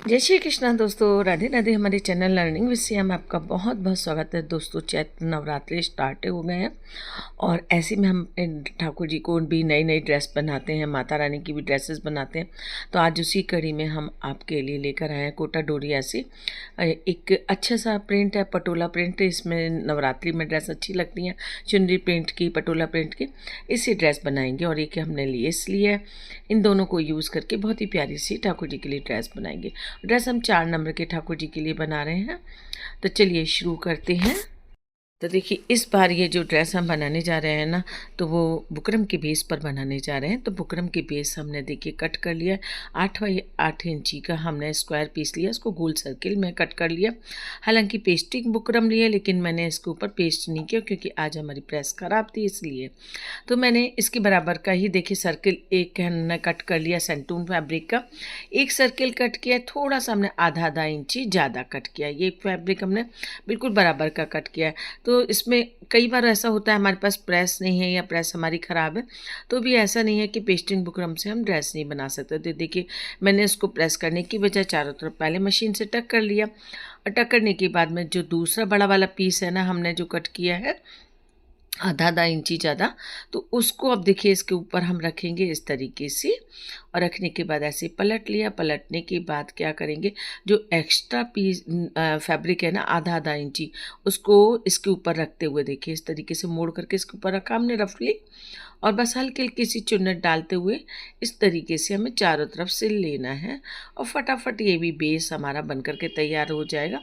जय श्री कृष्णा दोस्तों, राधे राधे। हमारे चैनल लर्निंग विद सिया में आपका बहुत बहुत स्वागत है दोस्तों। चैत्र नवरात्रि स्टार्ट हो गए हैं और ऐसे में हम ठाकुर जी को भी नई नई ड्रेस बनाते हैं, माता रानी की भी ड्रेसेस बनाते हैं। तो आज उसी कड़ी में हम आपके लिए लेकर आए हैं कोटा डोरी। ऐसी एक अच्छा सा प्रिंट है, पटोला प्रिंट। इसमें नवरात्रि में ड्रेस अच्छी लगती हैं, चुनरी प्रिंट की, पटोला प्रिंट की। इसी ड्रेस बनाएंगे और एक हमने लेस लिया है। इन दोनों को यूज़ करके बहुत ही प्यारी सी ठाकुर जी के लिए ड्रेस बनाएंगे। ड्रेस हम 4 नंबर के ठाकुर जी के लिए बना रहे हैं। तो चलिए शुरू करते हैं। तो देखिए, इस बार ये जो ड्रेस हम बनाने जा रहे हैं ना, तो वो बुकरम के बेस पर बनाने जा रहे हैं। तो बुकरम के बेस हमने देखिए कट कर लिया। 8 बाई 8 इंची का हमने स्क्वायर पीस लिया, इसको गोल सर्किल में कट कर लिया। हालांकि पेस्टिंग बुकरम लिया, लेकिन मैंने इसके ऊपर पेस्ट नहीं किया क्योंकि आज हमारी प्रेस ख़राब थी, इसलिए। तो मैंने इसके बराबर का ही देखिए सर्किल एक हमने कट कर लिया सेंटून फैब्रिक का। एक सर्किल कट किया, थोड़ा सा हमने आधा इंची ज़्यादा कट किया। ये फैब्रिक हमने बिल्कुल बराबर का कट किया है। तो इसमें कई बार ऐसा होता है हमारे पास प्रेस नहीं है या प्रेस हमारी ख़राब है, तो भी ऐसा नहीं है कि पेस्टिंग बुकरम से हम ड्रेस नहीं बना सकते। तो देखिए, मैंने इसको प्रेस करने की बजाय चारों तरफ पहले मशीन से टक कर लिया। और टक करने के बाद में जो दूसरा बड़ा वाला पीस है ना, हमने जो कट किया है आधा इंची ज़्यादा, तो उसको अब देखिए इसके ऊपर हम रखेंगे इस तरीके से। और रखने के बाद ऐसे पलट लिया। पलटने के बाद क्या करेंगे, जो एक्स्ट्रा पीस फैब्रिक है ना आधा इंची, उसको इसके ऊपर रखते हुए देखिए इस तरीके से मोड़ करके इसके ऊपर रखा हमने रफली। और बस हल्की हल्की सी चुन्नट डालते हुए इस तरीके से हमें चारों तरफ से लेना है। और फटाफट ये भी बेस हमारा बन करके तैयार हो जाएगा।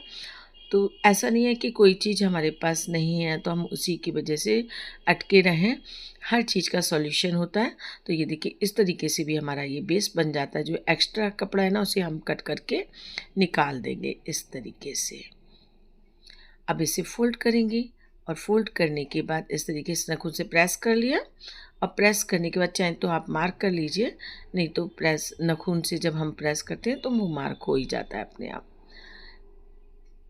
तो ऐसा नहीं है कि कोई चीज़ हमारे पास नहीं है तो हम उसी की वजह से अटके रहें। हर चीज़ का सॉल्यूशन होता है। तो ये देखिए, इस तरीके से भी हमारा ये बेस बन जाता है। जो एक्स्ट्रा कपड़ा है ना, उसे हम कट करके निकाल देंगे इस तरीके से। अब इसे फोल्ड करेंगे और फोल्ड करने के बाद इस तरीके से नाखून से प्रेस कर लिया। और प्रेस करने के बाद चाहे तो आप मार्क कर लीजिए, नहीं तो प्रेस नाखून से जब हम प्रेस करते हैं तो मुँह मार्क हो ही जाता है अपने आप।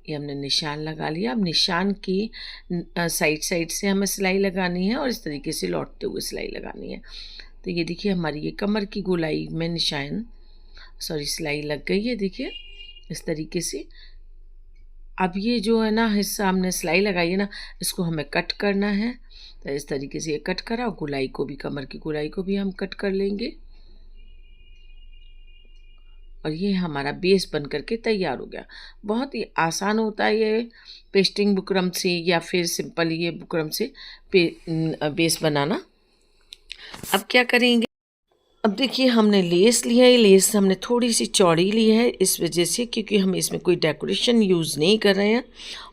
ये हमने निशान लगा लिया। अब निशान की साइड से हमें सिलाई लगानी है और इस तरीके से लौटते हुए सिलाई लगानी है। तो ये देखिए, हमारी ये कमर की गोलाई में सिलाई लग गई है। देखिए इस तरीके से। अब ये जो है ना हिस्सा हमने सिलाई लगाई है ना, इसको हमें कट करना है। तो इस तरीके से ये कट करा। और गोलाई को भी, कमर की गोलाई को भी हम कट कर लेंगे। और ये हमारा बेस बन करके तैयार हो गया। बहुत ही आसान होता है ये पेस्टिंग बुकरम से या फिर सिंपल ये बुकरम से बेस बनाना। अब क्या करेंगे, अब देखिए हमने लेस लिया है। लेस हमने थोड़ी सी चौड़ी ली है इस वजह से क्योंकि हम इसमें कोई डेकोरेशन यूज़ नहीं कर रहे हैं।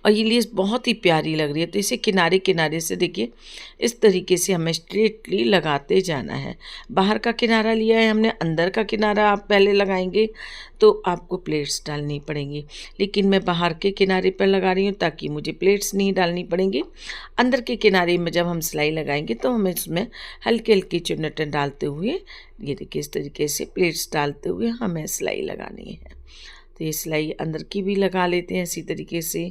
और ये लेस बहुत ही प्यारी लग रही है। तो इसे किनारे किनारे से देखिए इस तरीके से हमें स्ट्रेटली लगाते जाना है। बाहर का किनारा लिया है हमने, अंदर का किनारा आप पहले लगाएंगे तो आपको प्लेट्स डालनी पड़ेंगी, लेकिन मैं बाहर के किनारे पर लगा रही हूँ ताकि मुझे प्लेट्स नहीं डालनी पड़ेंगी। अंदर के किनारे में जब हम सिलाई लगाएंगे तो हमें इसमें हल्की हल्की चुन्नटें डालते हुए, ये देखिए इस तरीके से प्लेट्स डालते हुए हमें सिलाई लगानी है। तो ये सिलाई अंदर की भी लगा लेते हैं इसी तरीके से।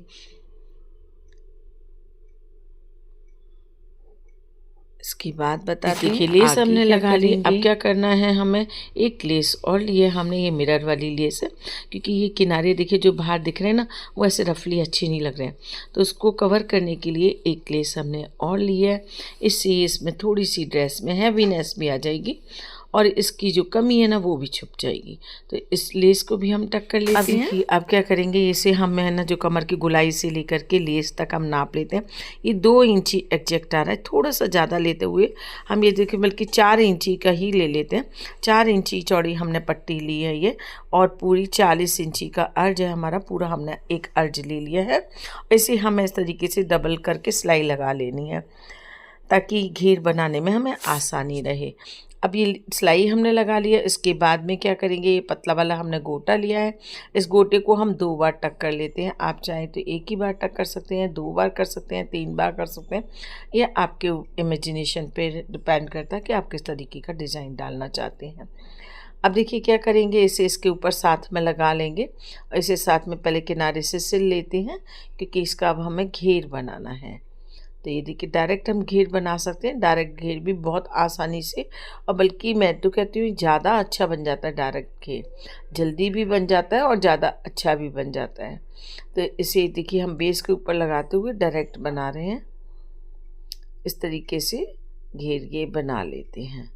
इसकी बात बताते हैं। लेस हमने लगा ली। अब क्या करना है, हमें एक लेस और लिए हमने, ये मिरर वाली लेस है क्योंकि ये किनारे देखिए जो बाहर दिख रहे हैं ना, वो ऐसे रफली अच्छे नहीं लग रहे हैं। तो उसको कवर करने के लिए एक लेस हमने और लिया है। इससे इसमें थोड़ी सी ड्रेस में हैवीनेस भी आ जाएगी और इसकी जो कमी है ना वो भी छुप जाएगी। तो इस लेस को भी हम टक कर लेते हैं। अब क्या करेंगे, इसे हम है ना जो कमर की गोलाई से लेकर के लेस तक हम नाप लेते हैं। ये 2 इंची एग्जैक्ट आ रहा है, थोड़ा सा ज़्यादा लेते हुए हम ये देखिए बल्कि 4 इंची का ही ले लेते हैं। 4 इंची चौड़ी हमने पट्टी ली है ये, और पूरी 40 इंची का अर्ज है हमारा, पूरा हमने एक अर्ज ले लिया है। इसे हमें इस तरीके से डबल करके सिलाई लगा लेनी है ताकि घेर बनाने में हमें आसानी रहे। अब ये सिलाई हमने लगा लिया। इसके बाद में क्या करेंगे, ये पतला वाला हमने गोटा लिया है। इस गोटे को हम 2 बार टक कर लेते हैं। आप चाहें तो एक ही बार टक कर सकते हैं, 2 बार कर सकते हैं, 3 बार कर सकते हैं। यह आपके इमेजिनेशन पे डिपेंड करता है कि आप किस तरीके का डिज़ाइन डालना चाहते हैं। अब देखिए क्या करेंगे, इसे इसके ऊपर साथ में लगा लेंगे। और इसे साथ में पहले किनारे से सिल लेते हैं क्योंकि इसका अब हमें घेर बनाना है। तो ये देखिए डायरेक्ट हम घेर बना सकते हैं, डायरेक्ट घेर भी बहुत आसानी से, और बल्कि मैं तो कहती हूँ ज़्यादा अच्छा बन जाता है डायरेक्ट घेर, जल्दी भी बन जाता है और ज़्यादा अच्छा भी बन जाता है। तो इसे देखिए हम बेस के ऊपर लगाते हुए डायरेक्ट बना रहे हैं, इस तरीके से घेर ये बना लेते हैं।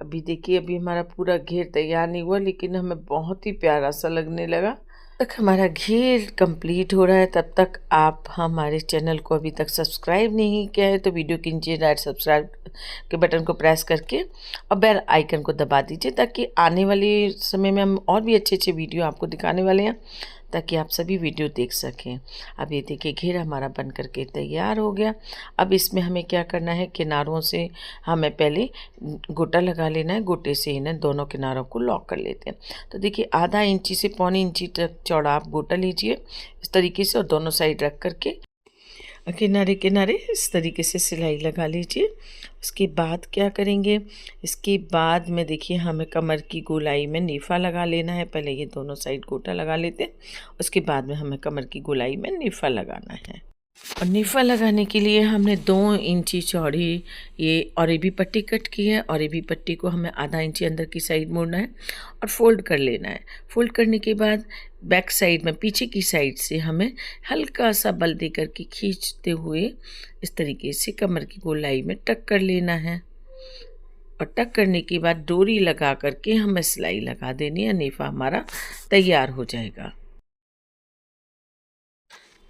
अभी देखिए अभी हमारा पूरा घेर तैयार नहीं हुआ, लेकिन हमें बहुत ही प्यारा सा लगने लगा। तक हमारा घेर कंप्लीट हो रहा है, तब तक आप हमारे चैनल को अभी तक सब्सक्राइब नहीं किया है तो वीडियो के नीचे राइट सब्सक्राइब के बटन को प्रेस करके और बेल आइकन को दबा दीजिए, ताकि आने वाले समय में हम और भी अच्छे अच्छे वीडियो आपको दिखाने वाले हैं, ताकि आप सभी वीडियो देख सकें। अब ये देखिए घेर हमारा बन करके तैयार हो गया। अब इसमें हमें क्या करना है, किनारों से हमें पहले गोटा लगा लेना है, गोटे से इन्हें दोनों किनारों को लॉक कर लेते हैं। तो देखिए आधा इंची से पौने इंची तक चौड़ा आप गोटा लीजिए इस तरीके से, और दोनों साइड रख करके किनारे किनारे इस तरीके से सिलाई लगा लीजिए। उसके बाद क्या करेंगे, इसके बाद में देखिए हमें कमर की गोलाई में नेफा लगा लेना है। पहले ये दोनों साइड गोटा लगा लेते हैं, उसके बाद में हमें कमर की गोलाई में नेफा लगाना है। और नेफा लगाने के लिए हमने 2 इंची चौड़ी ये औरेबी पट्टी कट की है। औरेबी पट्टी को हमें आधा इंची अंदर की साइड मोड़ना है और फोल्ड कर लेना है। फोल्ड करने के बाद बैक साइड में पीछे की साइड से हमें हल्का सा बल दे करके खींचते हुए इस तरीके से कमर की गोलाई में टक कर लेना है। और टक करने के बाद डोरी लगा करके हमें सिलाई लगा देनी है। नेफा हमारा तैयार हो जाएगा।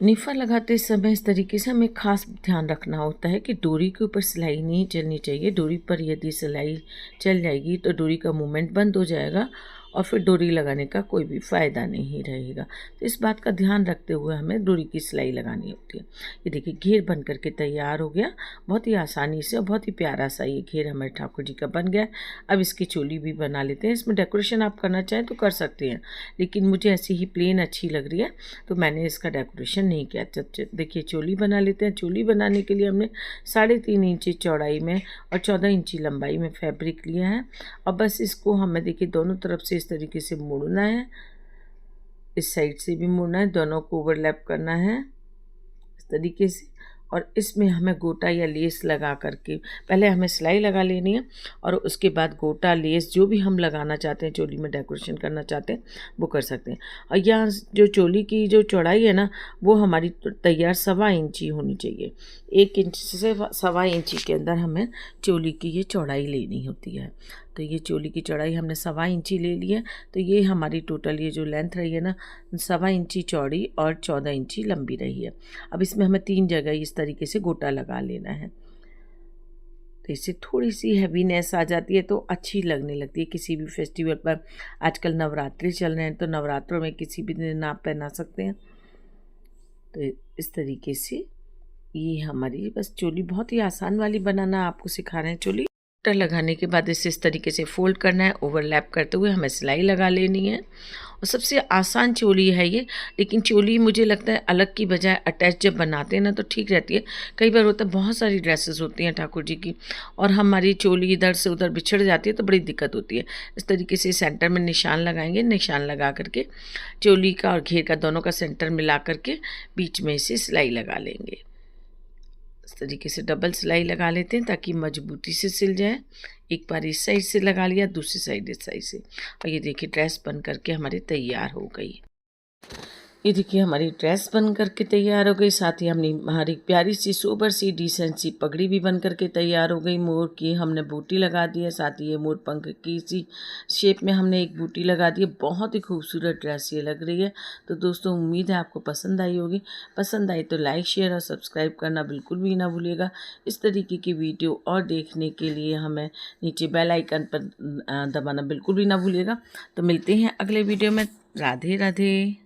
नेफा लगाते समय इस तरीके से हमें खास ध्यान रखना होता है कि डोरी के ऊपर सिलाई नहीं चलनी चाहिए। डोरी पर यदि सिलाई चल जाएगी तो डोरी का मूवमेंट बंद हो जाएगा और फिर डोरी लगाने का कोई भी फ़ायदा नहीं रहेगा। तो इस बात का ध्यान रखते हुए हमें डोरी की सिलाई लगानी होती है। ये देखिए घेर बन करके तैयार हो गया, बहुत ही आसानी से और बहुत ही प्यारा सा ये घेर हमारे ठाकुर जी का बन गया। अब इसकी चोली भी बना लेते हैं। इसमें डेकोरेशन आप करना चाहें तो कर सकते हैं, लेकिन मुझे ऐसी ही प्लेन अच्छी लग रही है तो मैंने इसका डेकोरेशन नहीं किया। देखिए चोली बना लेते हैं। चोली बनाने के लिए हमने 3.5 इंची चौड़ाई में और 14 इंची लंबाई में फैब्रिक लिया है। और बस इसको हमें देखिए दोनों तरफ से इस तरीके से मोड़ना है, इस साइड से भी मोड़ना है, दोनों को ओवरलैप करना है इस तरीके से। और इसमें हमें गोटा या लेस लगा करके पहले हमें सिलाई लगा लेनी है, और उसके बाद गोटा लेस जो भी हम लगाना चाहते हैं, चोली में डेकोरेशन करना चाहते हैं वो कर सकते हैं। और यहाँ जो चोली की जो चौड़ाई है ना, वो हमारी तैयार 1.25 इंची होनी चाहिए। 1 इंच से 1.25 इंची के अंदर हमें चोली की ये चौड़ाई लेनी होती है। तो ये चोली की चौड़ाई हमने 1.25 इंची ले ली है। तो ये हमारी टोटल ये जो लेंथ रही है ना, 1.25 इंची चौड़ी और 14 इंची लंबी रही है। अब इसमें हमें 3 जगह इस तरीके से गोटा लगा लेना है। तो इससे थोड़ी सी हैवीनेस आ जाती है तो अच्छी लगने लगती है किसी भी फेस्टिवल पर। आजकल नवरात्रि चल रहे हैं तो नवरात्रों में किसी भी दिन आप पहना सकते हैं। तो इस तरीके से ये हमारी बस चोली बहुत ही आसान वाली बनाना आपको सिखा रहे हैं। चोली गोटा लगाने के बाद इसे इस तरीके से फोल्ड करना है, ओवरलैप करते हुए हमें सिलाई लगा लेनी है। और सबसे आसान चोली है ये, लेकिन चोली मुझे लगता है अलग की बजाय अटैच जब बनाते हैं ना तो ठीक रहती है। कई बार होता है बहुत सारी ड्रेसेस होती हैं ठाकुर जी की और हमारी चोली इधर से उधर बिछड़ जाती है तो बड़ी दिक्कत होती है। इस तरीके से सेंटर में निशान लगाएंगे, निशान लगा करके चोली का और घेर का दोनों का सेंटर मिला करके बीच में इसे सिलाई लगा लेंगे। इस तरीके से डबल सिलाई लगा लेते हैं ताकि मजबूती से सिल जाए। एक बार इस साइड से लगा लिया, दूसरी साइड इस साइड से, और ये देखिए ड्रेस बन करके हमारी तैयार हो गई। ये देखिए हमारी ड्रेस बन करके तैयार हो गई। साथ ही हमारी प्यारी सी सोबर सी डिसेंट सी पगड़ी भी बन करके तैयार हो गई। मोर की हमने बूटी लगा दी है, साथ ही ये मोर पंख की सी शेप में हमने एक बूटी लगा दी है। बहुत ही खूबसूरत ड्रेस ये लग रही है। तो दोस्तों उम्मीद है आपको पसंद आई होगी। पसंद आई तो लाइक शेयर और सब्सक्राइब करना बिल्कुल भी ना भूलिएगा। इस तरीके की वीडियो और देखने के लिए हमें नीचे बेल आइकन पर दबाना बिल्कुल भी ना भूलिएगा। तो मिलते हैं अगले वीडियो में। राधे राधे।